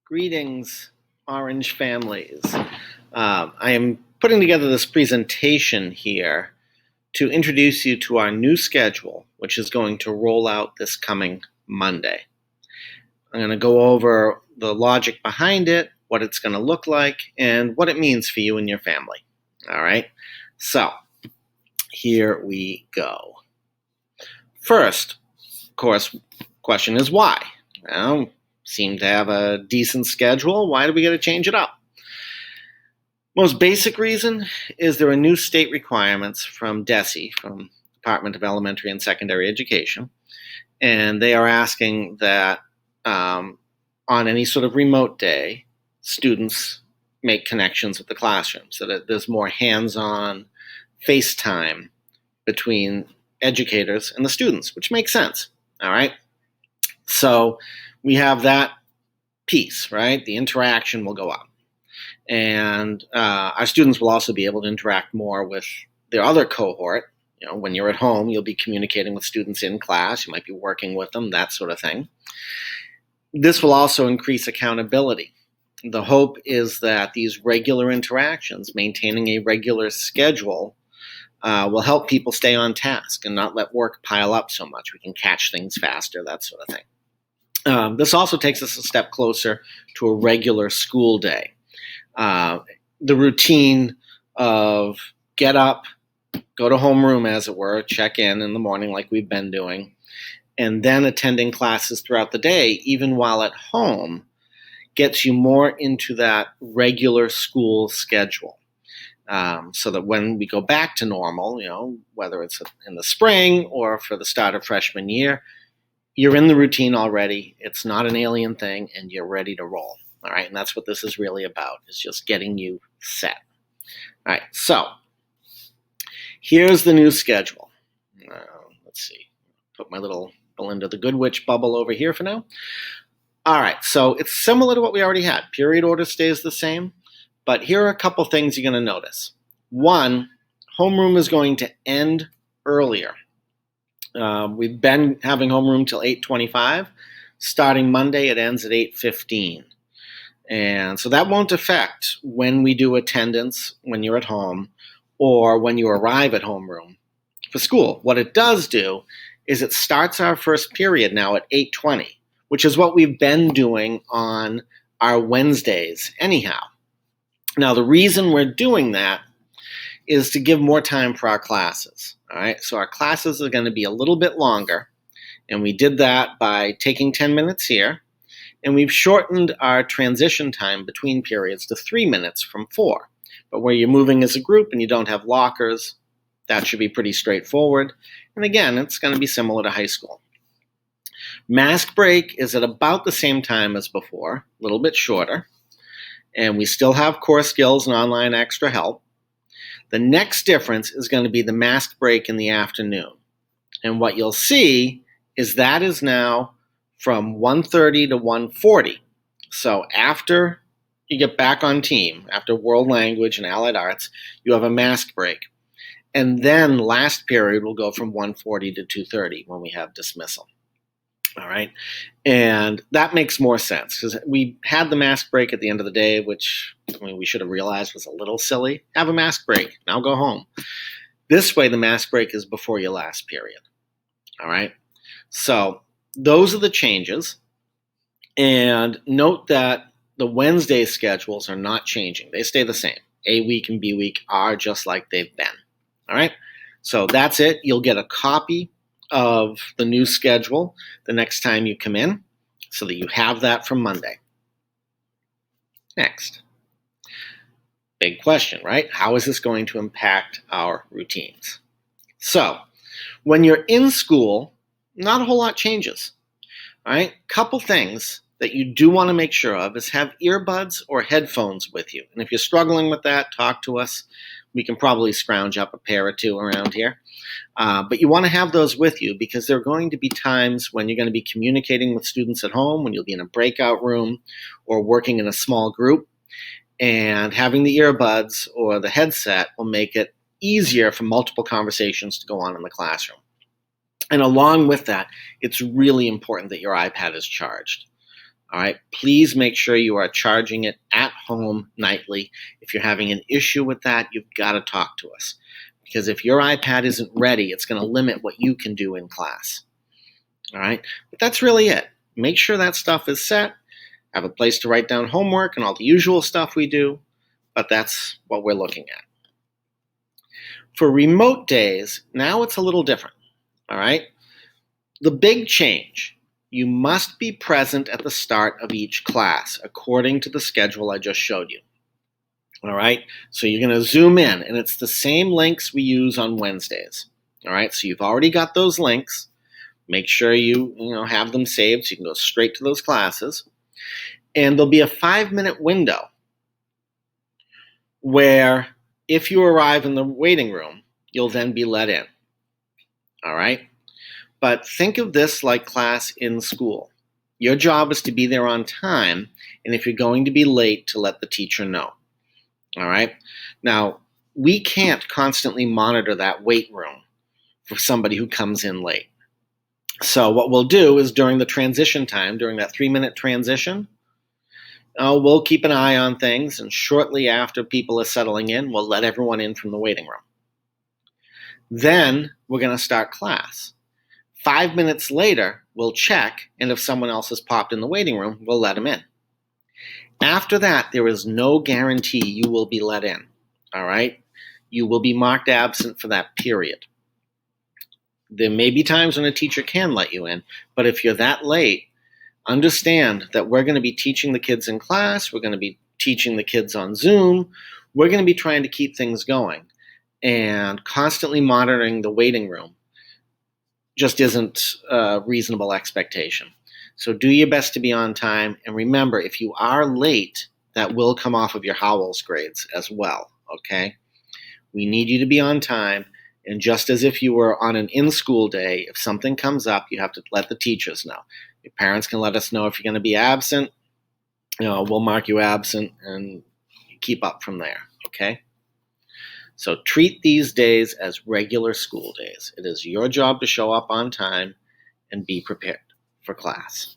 Greetings, Orange families. I am putting together this presentation here to introduce you to our new schedule, which is going to roll out this coming Monday. I'm going to go over the logic behind it, what it's going to look like, and what it means for you and your family. All right, so here we go. First, of course, question is why? Well, seem to have a decent schedule. Why do we got to change it up? Most basic reason is there are new state requirements from DESE, from Department of Elementary and Secondary Education, and they are asking that on any sort of remote day, students make connections with the classroom so that there's more hands-on FaceTime between educators and the students, which makes sense, all right? So we have that piece, right? The interaction will go up. And our students will also be able to interact more with their other cohort. You know, when you're at home, you'll be communicating with students in class. You might be working with them, that sort of thing. This will also increase accountability. The hope is that these regular interactions, maintaining a regular schedule, will help people stay on task and not let work pile up so much. We can catch things faster, that sort of thing. This also takes us a step closer to a regular school day. The routine of get up, go to homeroom, as it were, check in the morning like we've been doing, and then attending classes throughout the day, even while at home, gets you more into that regular school schedule. So that when we go back to normal, you know, whether it's in the spring or for the start of freshman year, you're in the routine already. It's not an alien thing, and you're ready to roll. All right, and that's what this is really about, is just getting you set. All right, so here's the new schedule. Let's see. Put my little Belinda the Good Witch bubble over here for now. All right, so it's similar to what we already had. Period order stays the same, but here are a couple things you're going to notice. One, homeroom is going to end earlier. We've been having homeroom till 8:25. Starting Monday, it ends at 8:15. And so that won't affect when we do attendance when you're at home or when you arrive at homeroom for school. What it does do is it starts our first period now at 8:20, which is what we've been doing on our Wednesdays anyhow. Now, the reason we're doing that is to give more time for our classes. All right, so our classes are going to be a little bit longer, and we did that by taking 10 minutes here, and we've shortened our transition time between periods to 3 minutes from 4. But where you're moving as a group and you don't have lockers, that should be pretty straightforward. And again, it's going to be similar to high school. Mask break is at about the same time as before, a little bit shorter, and we still have core skills and online extra help. The next difference is going to be the mask break in the afternoon. And what you'll see is that is now from 1:30 to 1:40. So after you get back on team, after world language and allied arts, you have a mask break. And then last period will go from 1:40 to 2:30 when we have dismissal. All right. And that makes more sense because we had the mask break at the end of the day, which we should have realized was a little silly. Have a mask break. Now go home. This way, the mask break is before your last period. All right. So those are the changes. And note that the Wednesday schedules are not changing. They stay the same. A week and B week are just like they've been. All right. So that's it. You'll get a copy of the new schedule the next time you come in so that you have that from Monday. Next. Big question, right? How is this going to impact our routines? So, when you're in school, not a whole lot changes. All right? Couple things that you do want to make sure of is have earbuds or headphones with you. And if you're struggling with that, talk to us. We can probably scrounge up a pair or two around here. But you want to have those with you because there are going to be times when you're going to be communicating with students at home, when you'll be in a breakout room or working in a small group. And having the earbuds or the headset will make it easier for multiple conversations to go on in the classroom. And along with that, it's really important that your iPad is charged. All right, please make sure you are charging it at home nightly. If you're having an issue with that, you've got to talk to us. Because if your iPad isn't ready, it's going to limit what you can do in class. All right, but that's really it. Make sure that stuff is set. Have a place to write down homework and all the usual stuff we do, but that's what we're looking at. For remote days, now it's a little different. All right, the big change. You must be present at the start of each class according to the schedule I just showed you. All right, so you're going to zoom in, and it's the same links we use on Wednesdays. All right, so you've already got those links. Make sure you have them saved so you can go straight to those classes. And there'll be a 5-minute window where if you arrive in the waiting room, you'll then be let in. All right? But think of this like class in school. Your job is to be there on time, and if you're going to be late, to let the teacher know. All right? Now, we can't constantly monitor that wait room for somebody who comes in late. So what we'll do is during the transition time, during that 3-minute transition, we'll keep an eye on things, and shortly after people are settling in, we'll let everyone in from the waiting room. Then we're going to start class. 5 minutes later, we'll check, and if someone else has popped in the waiting room, we'll let them in. After that, there is no guarantee you will be let in, all right? You will be marked absent for that period. There may be times when a teacher can let you in, but if you're that late, understand that we're going to be teaching the kids in class, we're going to be teaching the kids on Zoom, we're going to be trying to keep things going, and constantly monitoring the waiting room just isn't a reasonable expectation. So do your best to be on time, and remember, if you are late, that will come off of your Howells grades as well, okay? We need you to be on time, and just as if you were on an in-school day, if something comes up, you have to let the teachers know. Your parents can let us know if you're going to be absent. We'll mark you absent and keep up from there, okay? So treat these days as regular school days. It is your job to show up on time and be prepared for class.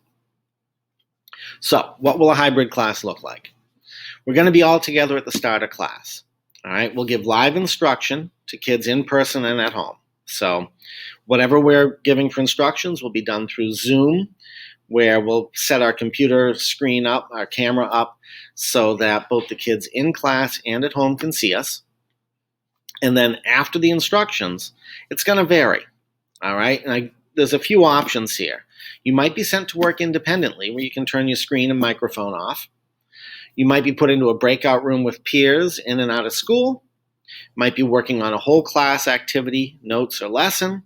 So what will a hybrid class look like? We're going to be all together at the start of class. All right, we'll give live instruction to kids in person and at home. So whatever we're giving for instructions will be done through Zoom, where we'll set our computer screen up, our camera up, so that both the kids in class and at home can see us. And then after the instructions, it's going to vary, all right? And there's a few options here. You might be sent to work independently, where you can turn your screen and microphone off. You might be put into a breakout room with peers in and out of school. Might be working on a whole class activity, notes, or lesson.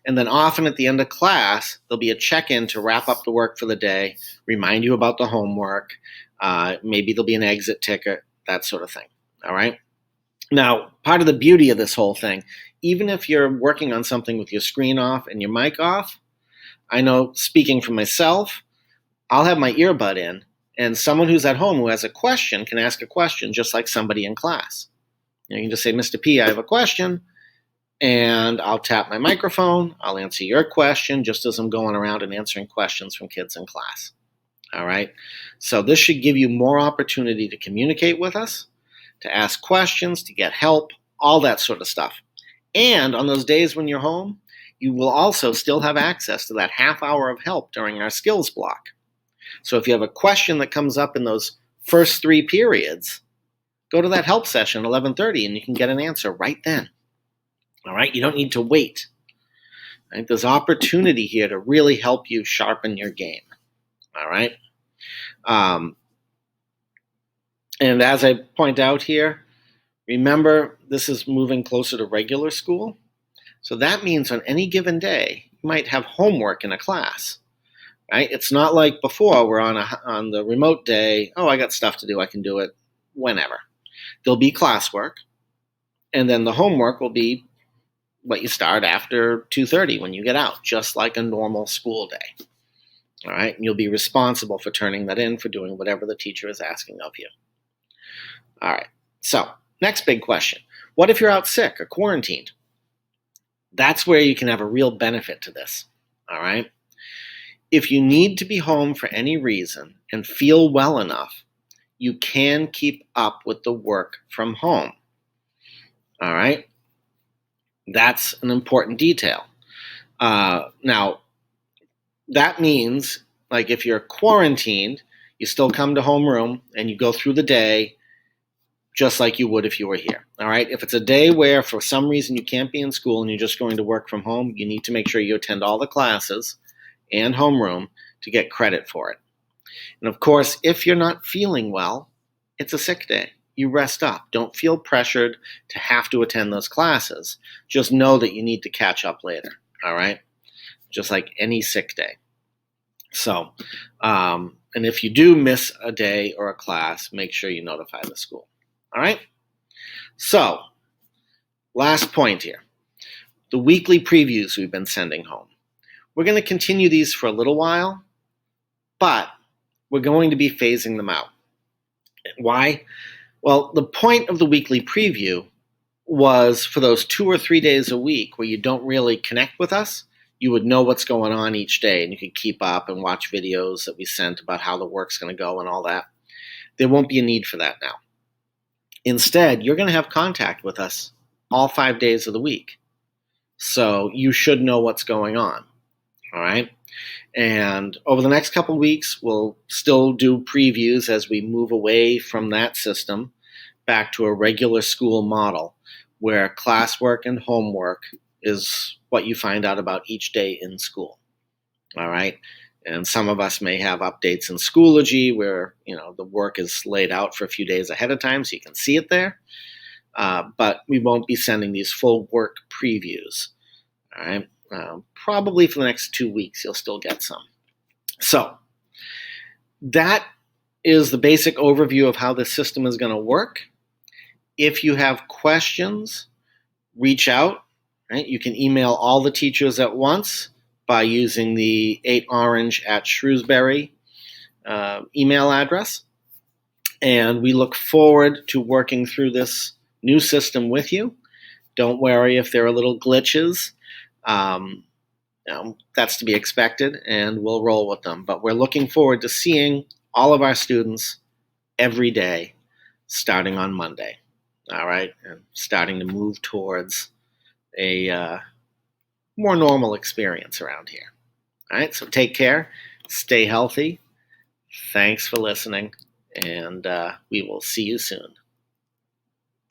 And then often at the end of class, there'll be a check-in to wrap up the work for the day, remind you about the homework. Maybe there'll be an exit ticket, that sort of thing, all right? Now, part of the beauty of this whole thing, even if you're working on something with your screen off and your mic off, I know, speaking for myself, I'll have my earbud in, and someone who's at home who has a question can ask a question just like somebody in class. You can just say, Mr. P, I have a question, and I'll tap my microphone. I'll answer your question just as I'm going around and answering questions from kids in class. All right? So this should give you more opportunity to communicate with us, to ask questions, to get help, all that sort of stuff. And on those days when you're home, you will also still have access to that half hour of help during our skills block. So if you have a question that comes up in those first 3 periods, go to that help session at 11:30 and you can get an answer right then. All right? You don't need to wait. Right? There's opportunity here to really help you sharpen your game. All right? And as I point out here, remember, this is moving closer to regular school. So that means on any given day, you might have homework in a class. Right? It's not like before, we're on the remote day, I got stuff to do, I can do it whenever. There'll be classwork, and then the homework will be what you start after 2:30 when you get out, just like a normal school day. All right? And you'll be responsible for turning that in, for doing whatever the teacher is asking of you. All right, so next big question. What if you're out sick or quarantined? That's where you can have a real benefit to this, all right? if you need to be home for any reason and feel well enough, you can keep up with the work from home. All right? That's an important detail. Now, that means, like, if you're quarantined, you still come to homeroom and you go through the day just like you would if you were here. All right? If it's a day where for some reason you can't be in school and you're just going to work from home, you need to make sure you attend all the classes and homeroom to get credit for it. And of course, if you're not feeling well, it's a sick day. You rest up. Don't feel pressured to have to attend those classes. Just know that you need to catch up later. All right? Just like any sick day. So, and if you do miss a day or a class, make sure you notify the school. All right? So, last point here. The weekly previews we've been sending home. We're going to continue these for a little while, but we're going to be phasing them out. Why? Well, the point of the weekly preview was for those 2 or 3 days a week where you don't really connect with us, you would know what's going on each day and you could keep up and watch videos that we sent about how the work's going to go and all that. There won't be a need for that now. Instead, you're going to have contact with us all 5 days of the week. So you should know what's going on. All right? And over the next couple of weeks, we'll still do previews as we move away from that system back to a regular school model where classwork and homework is what you find out about each day in school. All right? And some of us may have updates in Schoology where, the work is laid out for a few days ahead of time so you can see it there. But we won't be sending these full work previews. All right? Probably for the next 2 weeks, you'll still get some. So that is the basic overview of how this system is going to work. If you have questions, reach out. Right? You can email all the teachers at once by using the 8orange@Shrewsbury email address. And we look forward to working through this new system with you. Don't worry if there are little glitches. That's to be expected, and we'll roll with them. But we're looking forward to seeing all of our students every day starting on Monday. All right? And starting to move towards a more normal experience around here. All right? So take care. Stay healthy. Thanks for listening, and we will see you soon.